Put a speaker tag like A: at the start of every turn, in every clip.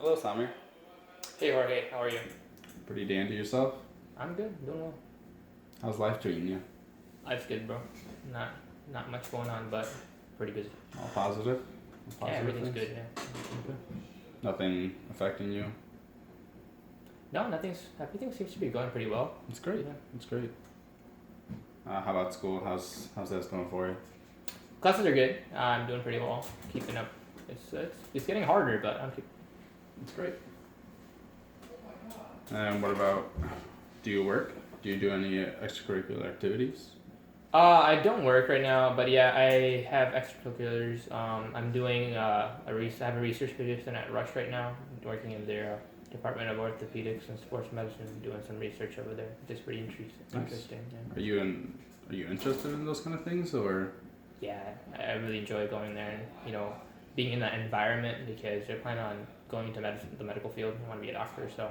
A: Hello, Samir.
B: Hey Jorge, how are you?
A: Pretty dandy yourself.
B: I'm good, doing well.
A: How's life treating you?
B: Life's good, bro. Not not much going on, but pretty busy.
A: All positive? All
B: Yeah,
A: positive
B: everything's
A: things?
B: good. Yeah.
A: Okay. Nothing affecting you?
B: No, everything seems to be going pretty well.
A: It's great.
B: Yeah.
A: It's great. How about school? How's that going for you?
B: Classes are good. I'm doing pretty well. Keeping up. It's getting harder, but I'm keep.
A: It's great. And what about, do you work? Do you do any extracurricular activities?
B: I don't work right now, but yeah, I have extracurriculars. I'm doing I have a research position at Rush right now, working in their Department of Orthopedics and Sports Medicine, doing some research over there. It's pretty interesting.
A: Nice.
B: Interesting. Yeah.
A: Are you interested in those kind of things, or?
B: Yeah, I really enjoy going there and being in that environment because they're planning on going into the medical field. I want to be a doctor, so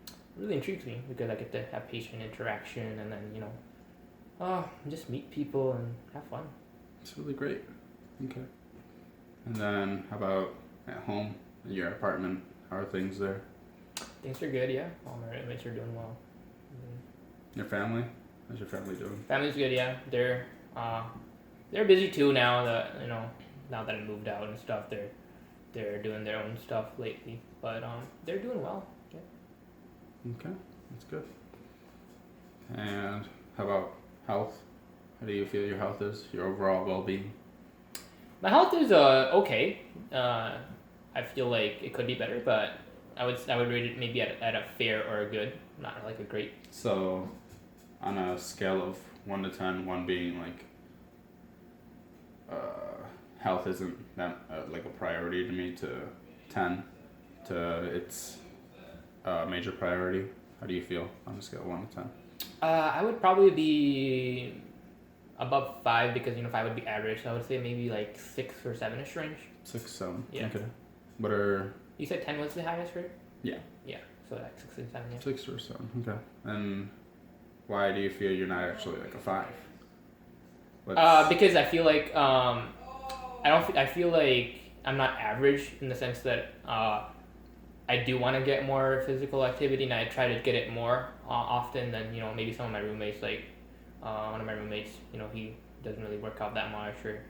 B: it really intrigues me because I get to have patient interaction and then just meet people and have fun.
A: It's really great. Okay. And then how about at home, in your apartment? How are things there?
B: Things are good, yeah. All my roommates are doing well.
A: Your family? How's your family doing?
B: Family's good, yeah. They're busy too now that now that I moved out and stuff. They're doing their own stuff lately, but they're doing well. Yeah.
A: Okay, that's good. And how about health? How do you feel your health is? Your overall well-being?
B: My health is okay. I feel like it could be better, but I would rate it maybe at a fair or a good, not like a great.
A: So, on a scale of 1 to 10, 1 being like health isn't that like a priority to me, to 10 to it's a major priority. How do you feel on a scale of 1 to 10?
B: I would probably be above 5 because 5 would be average. So I would say maybe like 6 or 7ish range.
A: 6, 7.
B: Yeah.
A: Okay. What are
B: You said 10 was the highest, right?
A: Yeah.
B: Yeah. So like 6 and 7. Yeah.
A: 6 or 7? Okay. And why do you feel you're not actually like a 5?
B: Because I feel like I feel like I'm not average in the sense that I do want to get more physical activity and I try to get it more often than maybe some of my roommates. Like one of my roommates, he doesn't really work out that much, or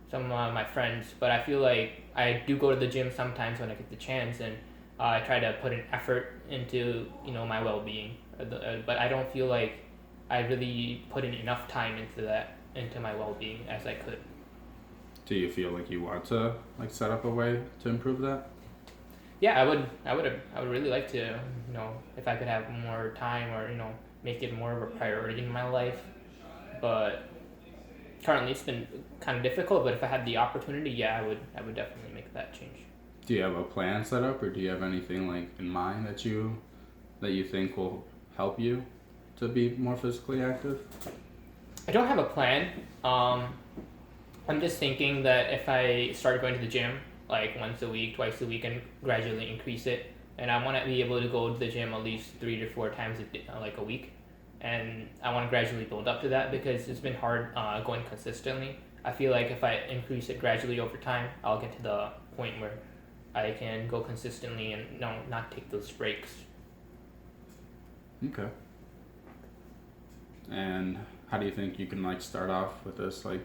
B: some of my friends. But I feel like I do go to the gym sometimes when I get the chance, and I try to put an effort into my well-being. But I don't feel like I really put in enough time into my well-being as I could.
A: Do you feel like you want to like set up a way to improve that?
B: Yeah, I would really like to, if I could have more time or, make it more of a priority in my life. But currently it's been kind of difficult, but if I had the opportunity, yeah, I would definitely make that change.
A: Do you have a plan set up, or do you have anything like in mind that you think will help you to be more physically active?
B: I don't have a plan. I'm just thinking that if I start going to the gym like once a week, twice a week, and gradually increase it, and I want to be able to go to the gym at least 3 to 4 times a week, and I want to gradually build up to that because it's been hard going consistently. I feel like if I increase it gradually over time, I'll get to the point where I can go consistently and not take those breaks.
A: Okay. And how do you think you can like start off with this? Like,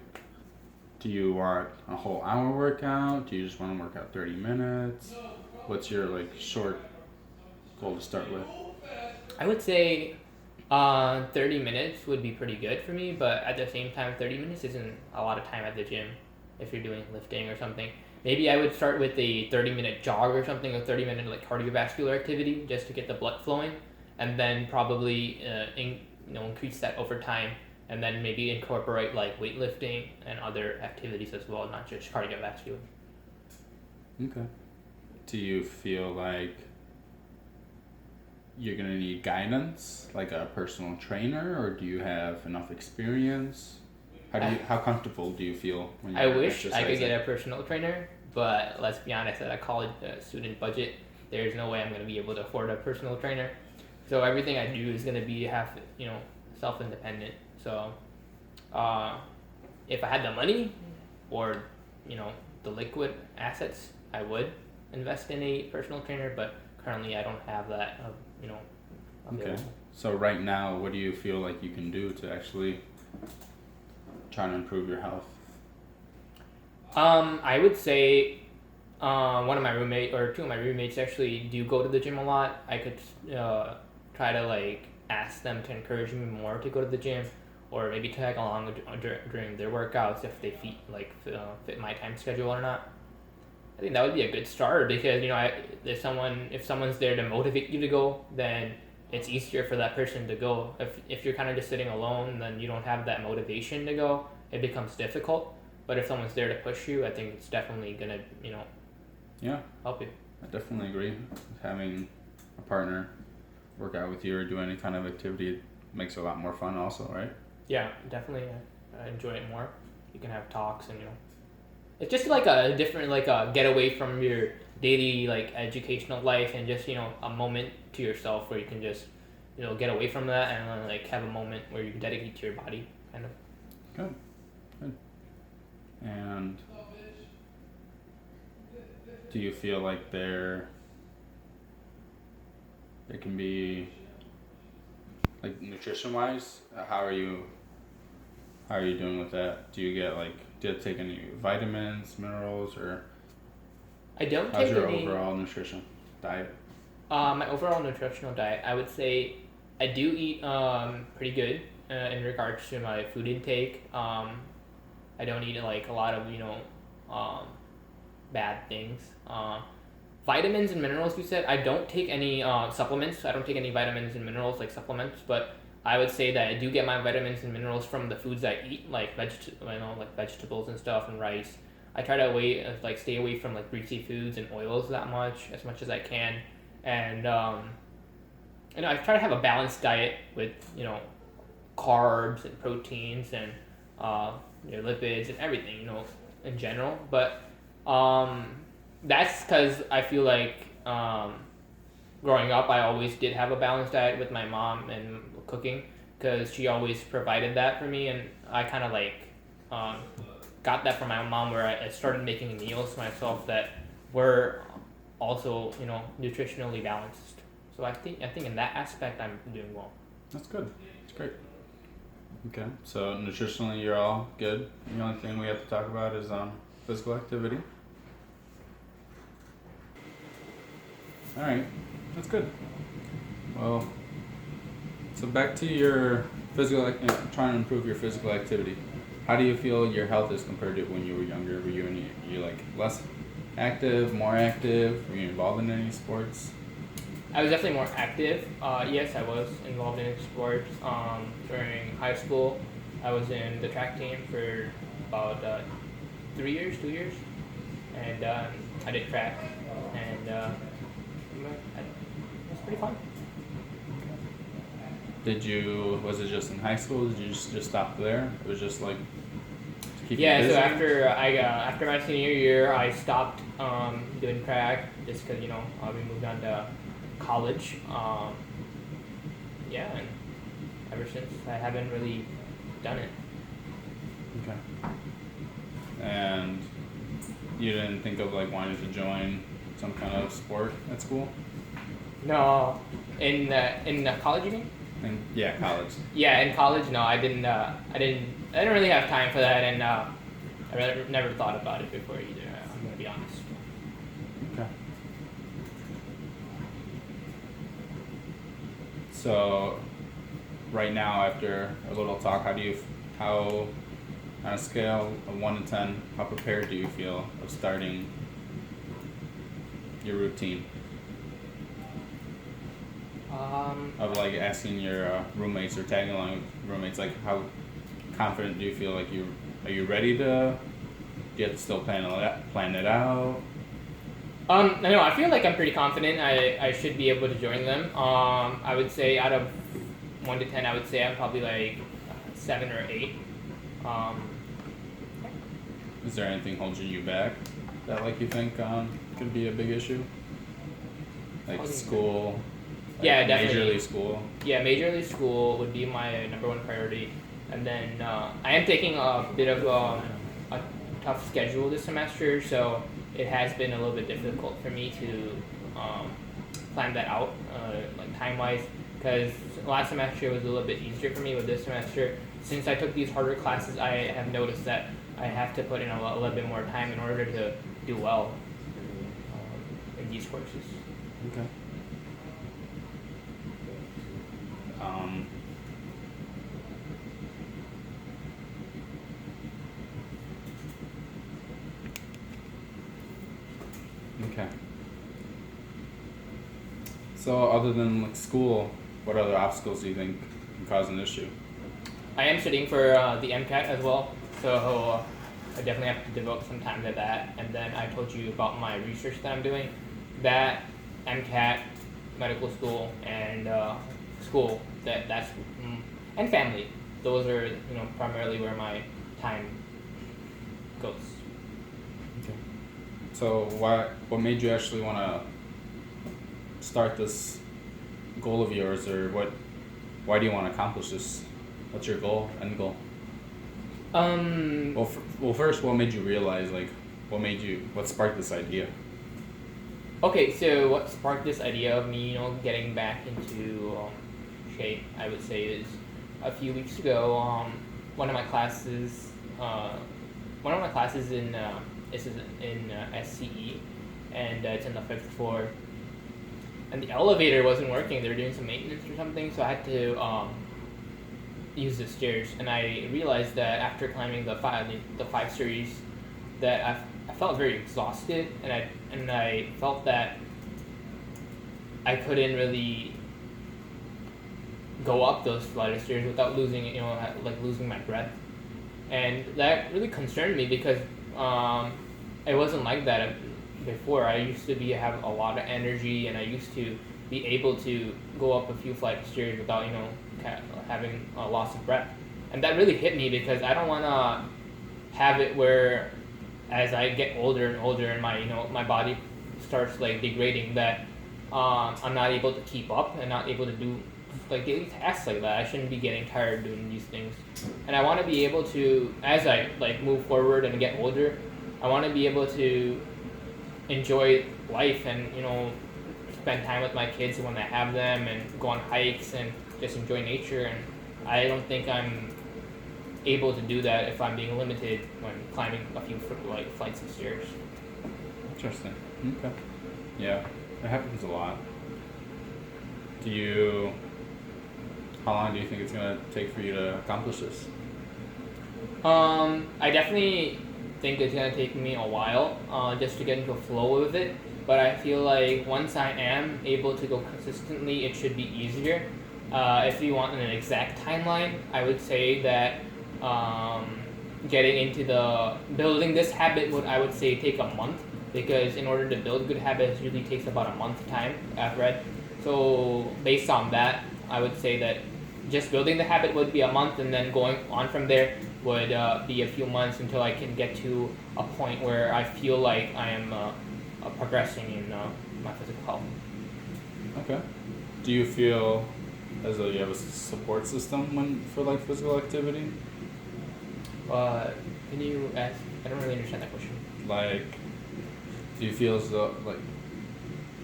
A: do you want a whole hour workout? Do you just want to work out 30 minutes? What's your like short goal to start with?
B: I would say 30 minutes would be pretty good for me, but at the same time, 30 minutes isn't a lot of time at the gym if you're doing lifting or something. Maybe I would start with a 30-minute jog or something, a 30-minute like cardiovascular activity just to get the blood flowing, and then probably increase that over time, and then maybe incorporate like weightlifting and other activities as well, not just cardiovascular.
A: Okay. Do you feel like you're gonna need guidance, like a personal trainer, or do you have enough experience? How comfortable do you feel when you're
B: I wish I
A: exercising?
B: could get a personal trainer, but let's be honest, at a college student budget, there's no way I'm going to be able to afford a personal trainer. So everything I do is going to be self-independent. So if I had the money or the liquid assets, I would. invest in a personal trainer, but currently I don't have that, available.
A: Okay. So right now, what do you feel like you can do to actually try to improve your health?
B: I would say one of my roommate or two of my roommates actually do go to the gym a lot. I could try to like ask them to encourage me more to go to the gym, or maybe tag along during their workouts if they fit my time schedule or not. I think that would be a good start because if someone's there to motivate you to go, then it's easier for that person to go. If you're kind of just sitting alone, then you don't have that motivation to go. It becomes difficult. But if someone's there to push you, I think it's definitely gonna help you.
A: I definitely agree. Having a partner work out with you or do any kind of activity makes it a lot more fun also, right?
B: Yeah, definitely. I enjoy it more. You can have talks and it's just like a different get away from your daily like educational life and just a moment to yourself where you can just get away from that and like have a moment where you can dedicate to your body kind of.
A: Good. And do you feel like there can be like nutrition wise? How are you doing with that? Do you take any vitamins, minerals, or
B: I don't
A: how's
B: take
A: your
B: any
A: overall nutrition diet?
B: My overall nutritional diet, I would say I do eat pretty good in regards to my food intake. I don't eat like a lot of bad things. Vitamins and minerals, you said. I don't take any supplements. I don't take any vitamins and minerals like supplements, but I would say that I do get my vitamins and minerals from the foods I eat, like vegetables and stuff and rice. I try to stay away from like greasy foods and oils as much as I can, and I try to have a balanced diet with carbs and proteins and lipids and everything in general. But that's because I feel like growing up I always did have a balanced diet with my mom and cooking because she always provided that for me, and I kind of got that from my mom where I started making meals myself that were also nutritionally balanced. So I think in that aspect I'm doing well.
A: That's good. That's great. Okay, so nutritionally you're all good. The only thing we have to talk about is physical activity. All right, that's good. Well, so back to your trying to improve your physical activity. How do you feel your health is compared to when you were younger? Were you like less active, more active? Were you involved in any sports?
B: I was definitely more active. Yes, I was involved in sports. During high school, I was in the track team for about 2 years, and I did track, and it was pretty fun.
A: Was it just in high school? Did you just stop there? It was just like to keep you
B: Yeah,
A: busy?
B: so after my senior year, I stopped doing track just because we moved on to college. And ever since I haven't really done it.
A: Okay. And you didn't think of wanting to join some kind of sport at school?
B: No, in college you mean?
A: Yeah, college.
B: Yeah, in college, no, I didn't really have time for that, and I never thought about it before either. I'm gonna be honest.
A: Okay. So, right now, after a little talk, how on a scale of 1 to 10, how prepared do you feel of starting your routine? Of asking your roommates or tagging along with roommates, how confident do you feel are you ready to? Do you have to still plan it out?
B: No, I feel like I'm pretty confident. I should be able to join them. I would say out of 1 to 10, I would say I'm probably 7 or 8.
A: Is there anything holding you back that you think could be a big issue? Like school?
B: Yeah, definitely.
A: Major league school?
B: Yeah, major league school would be my number one priority. And then I am taking a bit of a tough schedule this semester, so it has been a little bit difficult for me to plan that out, like time-wise, because last semester was a little bit easier for me. With this semester, since I took these harder classes, I have noticed that I have to put in a little bit more time in order to do well in these courses.
A: Okay. Okay. So other than like school, what other obstacles do you think can cause an issue?
B: I am studying for the MCAT as well, so I definitely have to devote some time to that. And then I told you about my research that I'm doing. That, MCAT, medical school, and school. And family. Those are primarily where my time goes.
A: Okay. So what made you actually want to start this goal of yours, or why do you want to accomplish this? What's your end goal? Well, first, what made you realize, like, what sparked this idea?
B: Okay, so what sparked this idea of me, getting back into shape, I would say, is a few weeks ago. One of my classes in this is in SCE, and it's in the 5th floor. And the elevator wasn't working. They were doing some maintenance or something, so I had to use the stairs. And I realized that after climbing the 5 series, that I felt very exhausted, and I felt that I couldn't really go up those flight of stairs without losing my breath. And that really concerned me because it wasn't like that before. I used to have a lot of energy, and I used to be able to go up a few flights of stairs without having a loss of breath. And that really hit me because I don't want to have it where as I get older and older and my body starts like degrading, that I'm not able to keep up and not able to do like daily tasks like that. I shouldn't be getting tired doing these things. And I want to be able to, as I like move forward and get older, I want to be able to enjoy life and spend time with my kids when I have them, and go on hikes and just enjoy nature. And I don't think I'm able to do that if I'm being limited when climbing a few flights of stairs.
A: Interesting. Okay. Yeah, it happens a lot. How long do you think it's gonna take for you to accomplish this?
B: I definitely think it's gonna take me a while, just to get into a flow with it. But I feel like once I am able to go consistently, it should be easier. If you want an exact timeline, I would say that getting into building this habit would, I would say, take a month, because in order to build good habits, it usually takes about a month time, I've read. So based on that, I would say that just building the habit would be a month, and then going on from there would be a few months until I can get to a point where I feel like I am progressing in my physical health.
A: Okay. Do you feel as though you have a support system for like physical activity?
B: Can you ask? I don't really understand that question.
A: Like, do you feel as though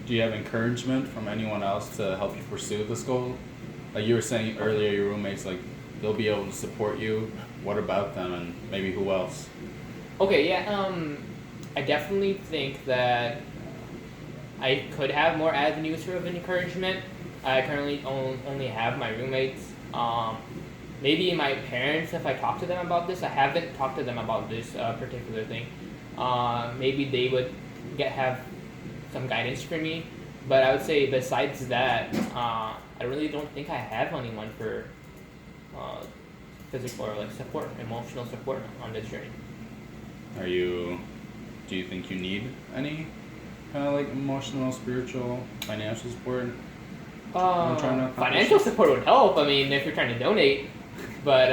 A: do you have encouragement from anyone else to help you pursue this goal? Like you were saying earlier, your roommates, like, they'll be able to support you. What about them, and maybe who else?
B: Okay, yeah. I definitely think that I could have more avenues for encouragement. I currently only have my roommates. Maybe my parents, if I talk to them about this. I haven't talked to them about this particular thing. Maybe they would have some guidance for me. But I would say besides that, I really don't think I have anyone for physical or like support, emotional support on this journey.
A: Do you think you need any kind of like emotional, spiritual, financial support?
B: Financial support would help. I mean, if you're trying to donate, but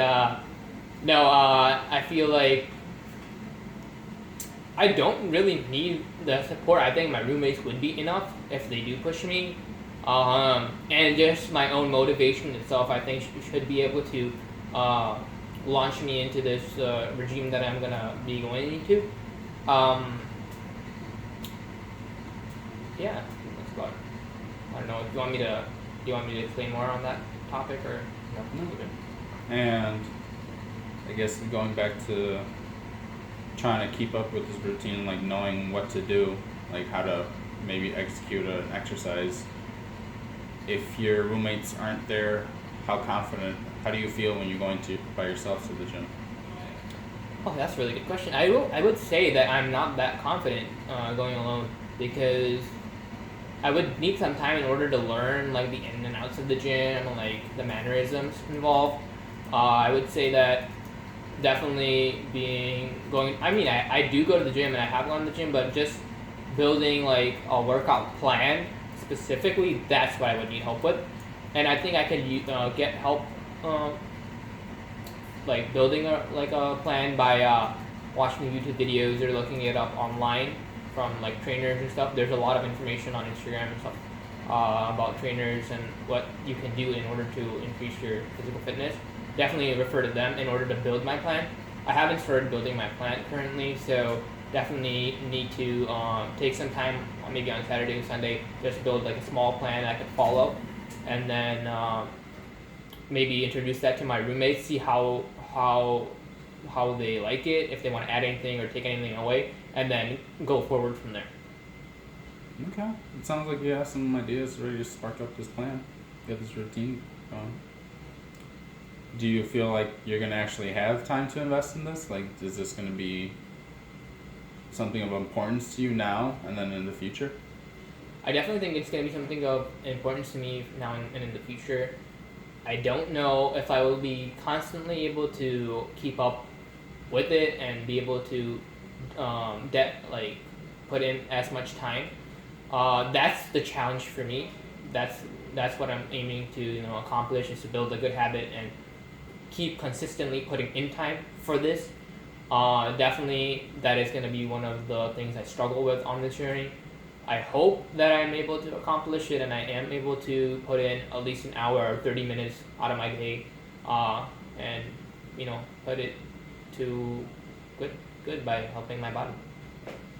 B: no, I feel like I don't really need the support. I think my roommates would be enough if they do push me, and just my own motivation itself, I think should be able to launch me into this regime that I'm gonna be going into. Yeah, that's about. I don't know. Do you want me to explain more on that topic or no?
A: No.
B: You're good.
A: And I guess going back to trying to keep up with this routine, like knowing what to do, like how to maybe execute an exercise. If your roommates aren't there, how do you feel when you're going to by yourself to the gym?
B: Oh, that's a really good question. I would say that I'm not that confident going alone because I would need some time in order to learn like the in and outs of the gym, like the mannerisms involved. I would say that definitely being going. I mean, I do go to the gym and I have gone to the gym, but just building like a workout plan specifically, that's what I would need help with. And I think I could get help uh, like building a plan by watching YouTube videos or looking it up online from like trainers and stuff. There's a lot of information on Instagram and stuff about trainers and what you can do in order to increase your physical fitness. Definitely refer to them in order to build my plan. I haven't started building my plan currently, so definitely need to take some time, maybe on Saturday or Sunday, just build like a small plan I could follow, and then maybe introduce that to my roommates, see how they like it, if they want to add anything or take anything away, and then go forward from there.
A: Okay. It sounds like you have some ideas ready to spark up this plan, get this routine going. Do you feel like you're gonna actually have time to invest in this? Like, is this gonna be something of importance to you now and then in the future?
B: I definitely think it's going to be something of importance to me now and in the future. I don't know if I will be constantly able to keep up with it and be able to like put in as much time. That's the challenge for me. That's what I'm aiming to accomplish, is to build a good habit and keep consistently putting in time for this. Definitely, that is going to be one of the things I struggle with on this journey. I hope that I'm able to accomplish it and I am able to put in at least an hour or 30 minutes out of my day and, put it to good by helping my body.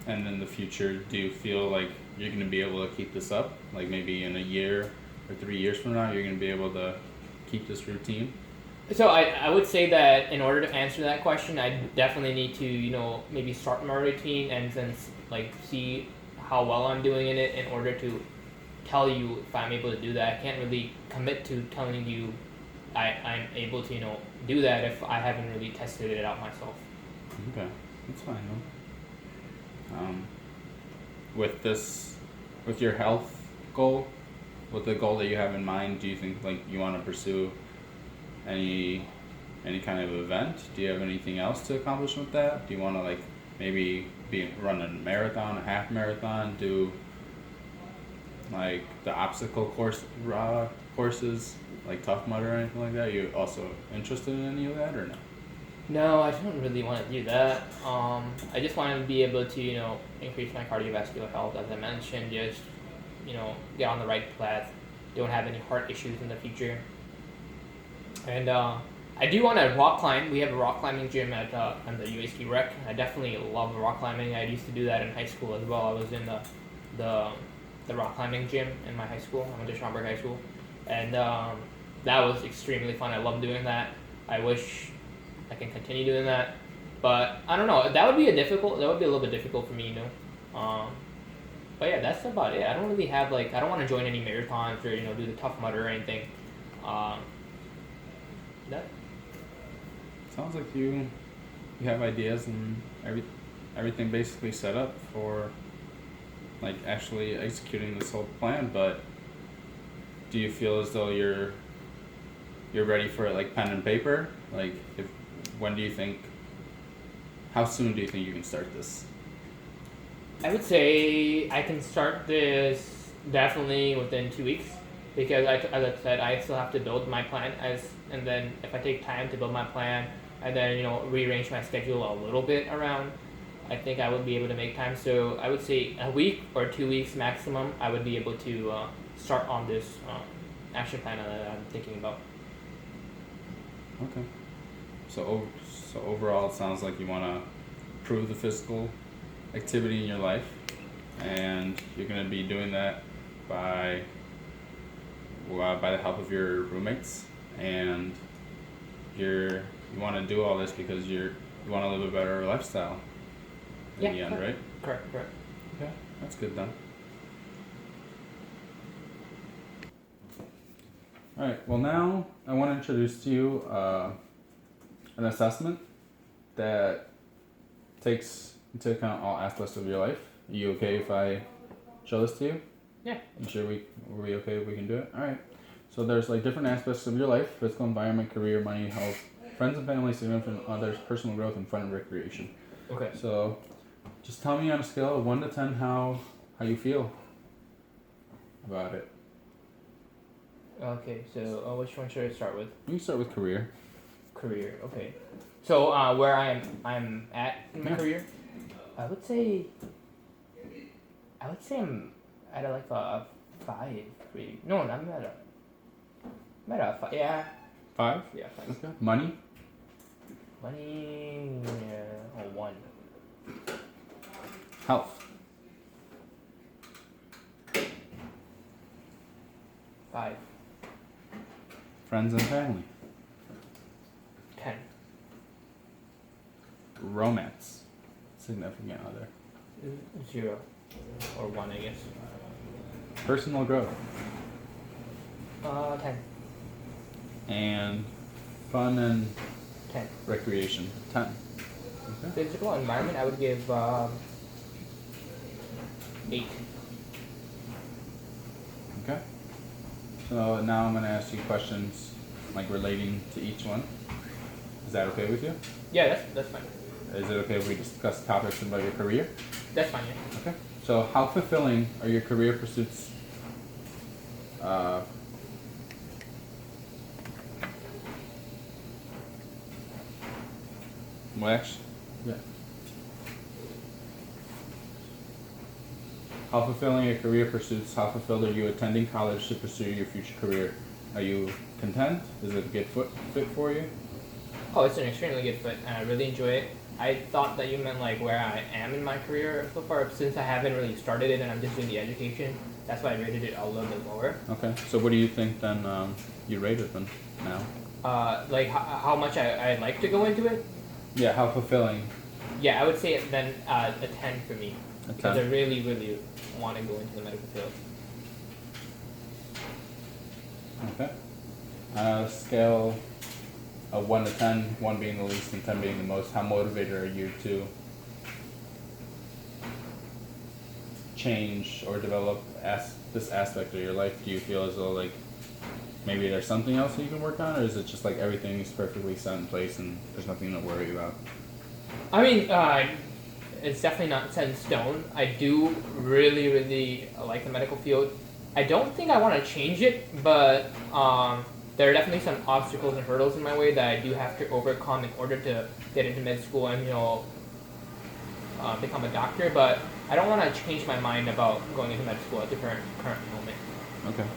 A: And in the future, do you feel like you're gonna be able to keep this up? Like maybe in a year or 3 years from now, you're gonna be able to keep this routine?
B: So I would say that in order to answer that question, I definitely need to, maybe start my routine and then like see how well I'm doing in it in order to tell you if I'm able to do that. I can't really commit to telling you I'm able to, do that if I haven't really tested it out myself.
A: Okay, that's fine though. With your health goal, with the goal that you have in mind, do you think like you want to pursue any kind of event? Do you have anything else to accomplish with that? Do you want to like maybe run a marathon, a half marathon, do like the obstacle courses like Tough Mudder or anything like that? Are you also interested in any of that or no?
B: No, I don't really want to do that. I just want to be able to, increase my cardiovascular health, as I mentioned, just, get on the right path, don't have any heart issues in the future. And I do want to rock climb. We have a rock climbing gym at the USD Rec. I definitely love rock climbing. I used to do that in high school as well. I was in the rock climbing gym in my high school. I went to Schaumburg High School, and that was extremely fun. I love doing that. I wish I can continue doing that, but I don't know. That would be a little bit difficult for me, But yeah, that's about it. I don't really have I don't want to join any marathons or do the Tough Mudder or anything. That.
A: Sounds like you have ideas and everything basically set up for like actually executing this whole plan, but do you feel as though you're ready for it, like pen and paper? Like how soon do you think you can start this?
B: I would say I can start this definitely within 2 weeks because as I said, I still have to build my plan and then if I take time to build my plan and then rearrange my schedule a little bit around, I think I would be able to make time. So I would say a week or 2 weeks maximum, I would be able to start on this action plan that I'm thinking about.
A: Okay. So overall, it sounds like you want to improve the physical activity in your life, and you're gonna be doing that by the help of your roommates, and you want to do all this because you want to live a better lifestyle in the end, right?
B: Correct.
A: Okay, that's good then. All right. Well, now I want to introduce to you an assessment that takes into account all aspects of your life. Are you okay if I show this to you?
B: Yeah.
A: You sure we okay if we can do it? All right. So there's like different aspects of your life: physical environment, career, money, health, friends and family, significant others, personal growth, and fun and recreation.
B: Okay.
A: So just tell me on a scale of 1 to 10 how you feel about it.
B: Okay, so which one should I start with?
A: You can start with career.
B: Career, okay. So where I'm at in my career, I would say I'm at like a 5 maybe. No, I'm at a 5. Yeah.
A: 5?
B: Yeah, 5.
A: Okay. Money?
B: Money, a 1.
A: Health?
B: 5.
A: Friends and family?
B: 10.
A: Romance? Significant other?
B: 0 or 1, I guess.
A: Personal growth?
B: 10.
A: And fun and
B: 10.
A: recreation? 10. Okay.
B: Physical environment, I would give 8.
A: Okay. So now I'm going to ask you questions like relating to each one. Is that okay with you?
B: Yeah, that's fine.
A: Is it okay if we discuss topics about your career?
B: That's fine, yeah.
A: Okay. So how fulfilling are your career pursuits? Well, actually, yeah. How fulfilling are your career pursuits? How fulfilled are you attending college to pursue your future career? Are you content? Is it a good fit for you?
B: Oh, it's an extremely good fit, and I really enjoy it. I thought that you meant like where I am in my career so far, since I haven't really started it and I'm just doing the education. That's why I rated it a little bit lower.
A: Okay. So what do you think then you rated them now?
B: Like how much I'd like to go into it?
A: Yeah, how fulfilling?
B: Yeah, I would say then a 10 for me.
A: A 10?
B: Because I really, really want to go into the medical field.
A: Okay. Scale of 1 to 10, 1 being the least and 10 being the most, how motivated are you to change or develop this aspect of your life? Do you feel as though like maybe there's something else that you can work on, or is it just like everything is perfectly set in place and there's nothing to worry about?
B: I mean, it's definitely not set in stone. I do really, really like the medical field. I don't think I want to change it, but there are definitely some obstacles and hurdles in my way that I do have to overcome in order to get into med school and become a doctor. But I don't want to change my mind about going into med school at the current moment.
A: Okay.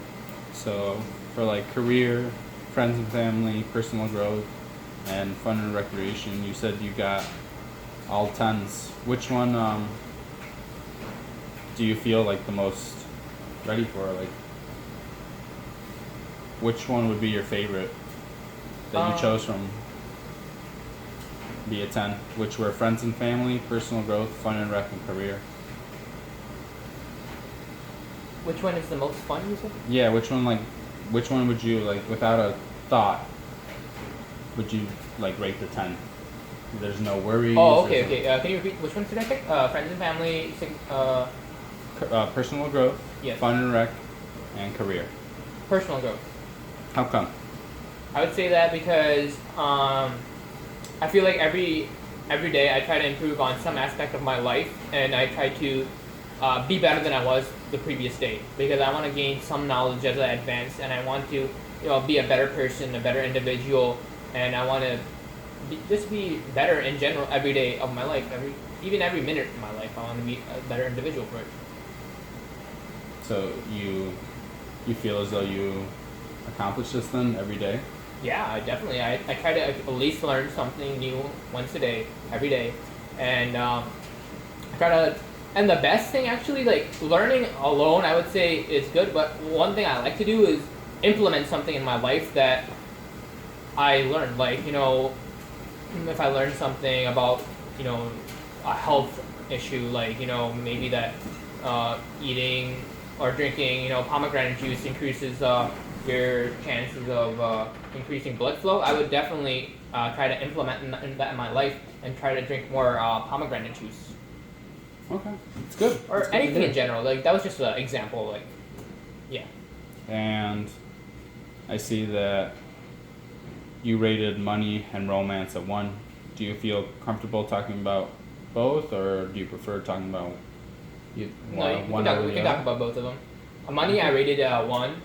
A: So for like career, friends and family, personal growth, and fun and recreation, you said you got all 10s. Which one do you feel like the most ready for? Like, which one would be your favorite that you chose from? Be a 10. Which were friends and family, personal growth, fun and rec, and career.
B: Which one is the most fun, you said?
A: Yeah, which one would you, like, without a thought, would you, like, rate the 10? There's no worries.
B: Oh, okay. Can you repeat which ones did I pick? Friends and family,
A: personal growth,
B: yes.
A: Fun and rec, and career.
B: Personal growth.
A: How come?
B: I would say that because I feel like every day I try to improve on some aspect of my life, and I try to be better than I was the previous day, because I want to gain some knowledge as I advance, and I want to be a better person, a better individual, and I want to just be better in general every day of my life, even every minute of my life. I want to be a better individual for it.
A: So you feel as though you accomplish this then every day?
B: Yeah, I try to at least learn something new once a day, every day, and I try to And the best thing, actually, like learning alone, I would say is good. But one thing I like to do is implement something in my life that I learned. Like, if I learn something about, a health issue, like, maybe that eating or drinking, pomegranate juice increases your chances of increasing blood flow, I would definitely try to implement that in my life and try to drink more pomegranate juice.
A: Okay, it's good.
B: Or
A: It's good
B: anything
A: to
B: in general. Like, that was just an example. Like, yeah.
A: And I see that you rated money and romance at 1. Do you feel comfortable talking about both, or do you prefer talking about
B: No,
A: one over
B: we
A: the
B: can talk
A: other?
B: about both of them. Money, I rated 1. Do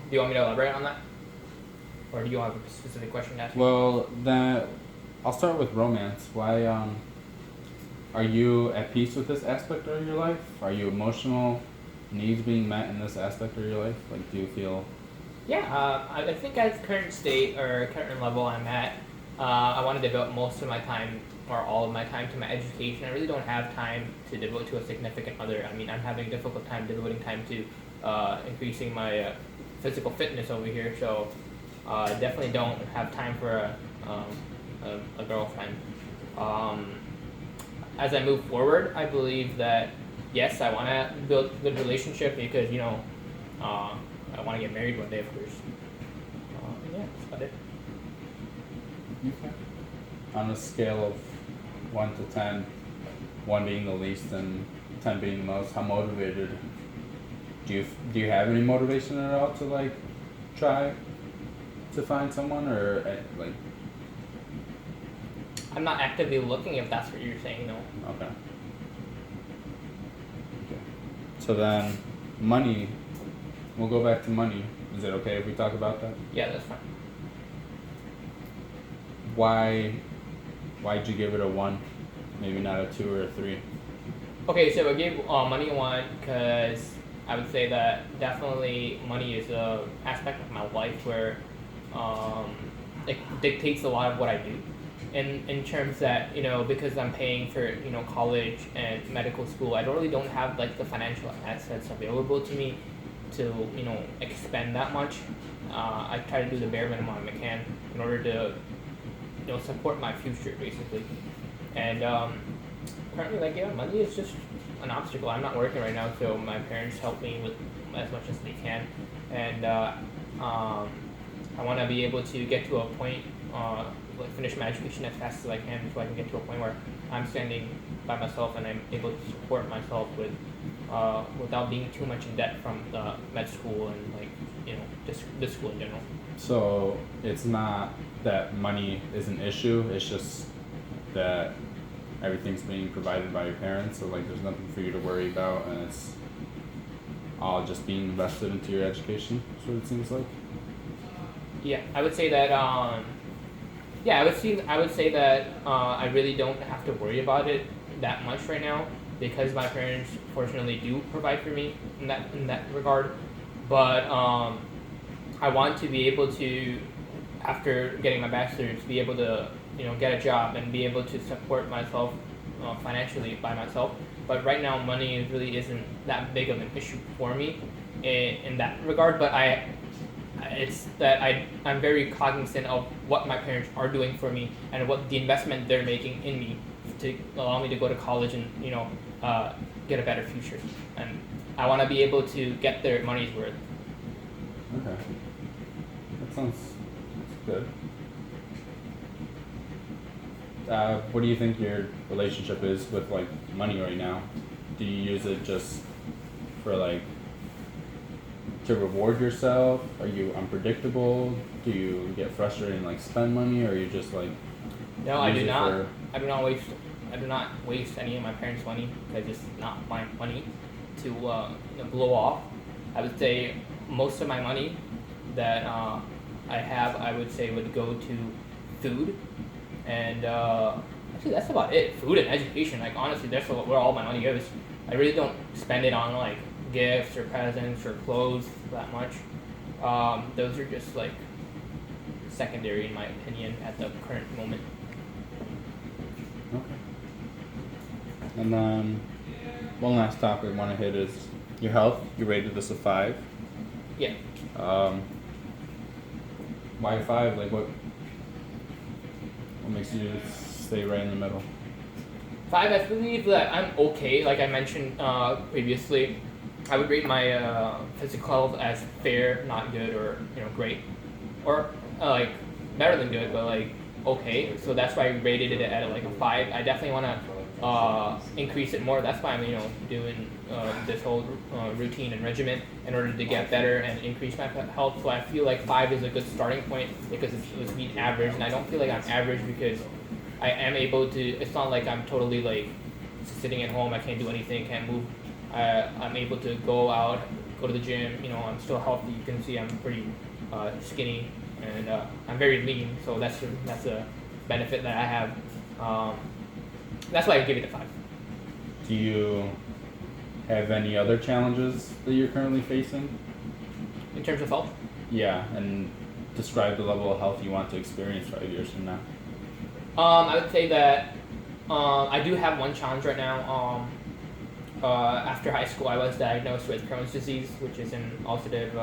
B: you want me to elaborate on that? Or do you have a specific question to ask me?
A: Well, then I'll start with romance. Why are you at peace with this aspect of your life? Are you emotional needs being met in this aspect of your life? Like, do you feel?
B: Yeah, I think at current state or current level I'm at, I want to devote most of my time or all of my time to my education. I really don't have time to devote to a significant other. I mean, I'm having a difficult time devoting time to increasing my physical fitness over here, so I definitely don't have time for a girlfriend. Um, as I move forward, I believe that yes, I want to build a good relationship because I want to get married one day, of course. Yeah, that's about it.
A: Okay. On a scale of 1 to 10, 1 being the least and 10 being the most, how motivated do you have any motivation at all to like try to find someone, or like?
B: I'm not actively looking, if that's what you're saying, no.
A: Okay. Okay. So then, money. We'll go back to money. Is it okay if we talk about that?
B: Yeah, that's fine.
A: Why'd you give it a 1? Maybe not a 2 or a 3.
B: Okay, so I gave money a 1 because I would say that definitely money is a aspect of my life where it dictates a lot of what I do. In terms that, because I'm paying for, college and medical school, I don't have like the financial assets available to me to, expend that much. I try to do the bare minimum I can in order to, support my future basically. And currently, like, yeah, money is just an obstacle. I'm not working right now, so my parents help me with as much as they can, and I want to be able to get to a point, like finish my education as fast as I can, so I can get to a point where I'm standing by myself and I'm able to support myself with, without being too much in debt from the med school and like, just this school in general.
A: So it's not that money is an issue. It's just that everything's being provided by your parents. So like, there's nothing for you to worry about, and it's all just being invested into your education. That's what it seems like.
B: Yeah, I would say that. Yeah, I would say that I really don't have to worry about it that much right now because my parents fortunately do provide for me in that regard. But I want to be able to, after getting my bachelor's, be able to get a job and be able to support myself financially by myself. But right now, money really isn't that big of an issue for me in that regard. But it's that I'm very cognizant of what my parents are doing for me and what the investment they're making in me to allow me to go to college and get a better future. And I want to be able to get their money's worth.
A: Okay. That sounds good. What do you think your relationship is with like money right now? Do you use it just for like to reward yourself? Are you unpredictable? Do you get frustrated and like spend money, or are you just like?
B: No, I do not. I do not waste. I do not waste any of my parents' money because it's not my money to blow off. I would say most of my money that I have, I would say, would go to food, and actually that's about it. Food and education. Like honestly, that's where all my money goes. I really don't spend it on like gifts or presents or clothes that much. Those are just like secondary in my opinion at the current moment.
A: Okay. And then one last topic I want to hit is your health. You rated this a 5.
B: Yeah.
A: Why a 5? Like what makes you stay right in the middle?
B: 5, I believe that I'm okay. Like I mentioned previously, I would rate my physical health as fair, not good, or great, or like better than good, but like okay. So that's why I rated it at like a 5. I definitely want to increase it more. That's why I'm doing this whole routine and regimen in order to get better and increase my health. So I feel like 5 is a good starting point because it's being average, and I don't feel like I'm average because I am able to. It's not like I'm totally like sitting at home. I can't do anything, can't move. I'm able to go out, go to the gym. I'm still healthy. You can see I'm pretty skinny, and I'm very lean. So that's a benefit that I have. That's why I give it a 5.
A: Do you have any other challenges that you're currently facing?
B: In terms of health?
A: Yeah, and describe the level of health you want to experience 5 years from now.
B: I would say that I do have one challenge right now. After high school, I was diagnosed with Crohn's disease, which is an ulcerative,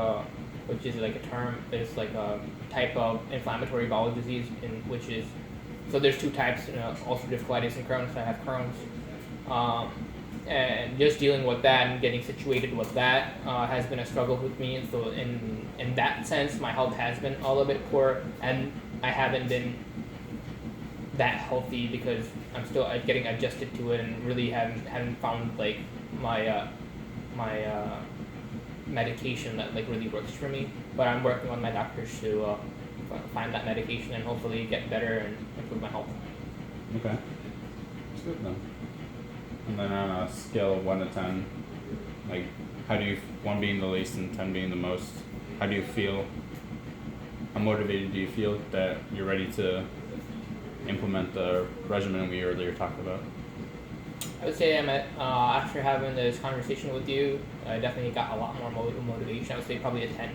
B: which is like a term. It's like a type of inflammatory bowel disease, so there's 2 types, ulcerative colitis and Crohn's. I have Crohn's, and just dealing with that and getting situated with that has been a struggle with me. And so in that sense, my health has been a little bit poor, and I haven't been that healthy because I'm still getting adjusted to it and really haven't found like my medication that like really works for me. But I'm working on my doctors to find that medication and hopefully get better and improve my health.
A: Okay. That's good then. And then on a scale of 1 to 10, like how do you, 1 being the least and 10 being the most, how do you feel? How motivated do you feel that you're ready to implement the regimen we earlier talked about?
B: I would say I'm at, after having this conversation with you, I definitely got a lot more motivation. I would say probably a 10.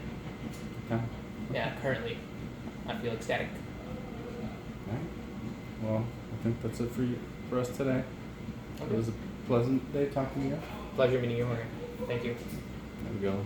A: Okay.
B: Yeah, currently I feel ecstatic.
A: Alright. Well, I think that's it for us today.
B: Okay.
A: It was a pleasant day talking to you.
B: Pleasure meeting you, Jorge. Thank you.
A: There we go.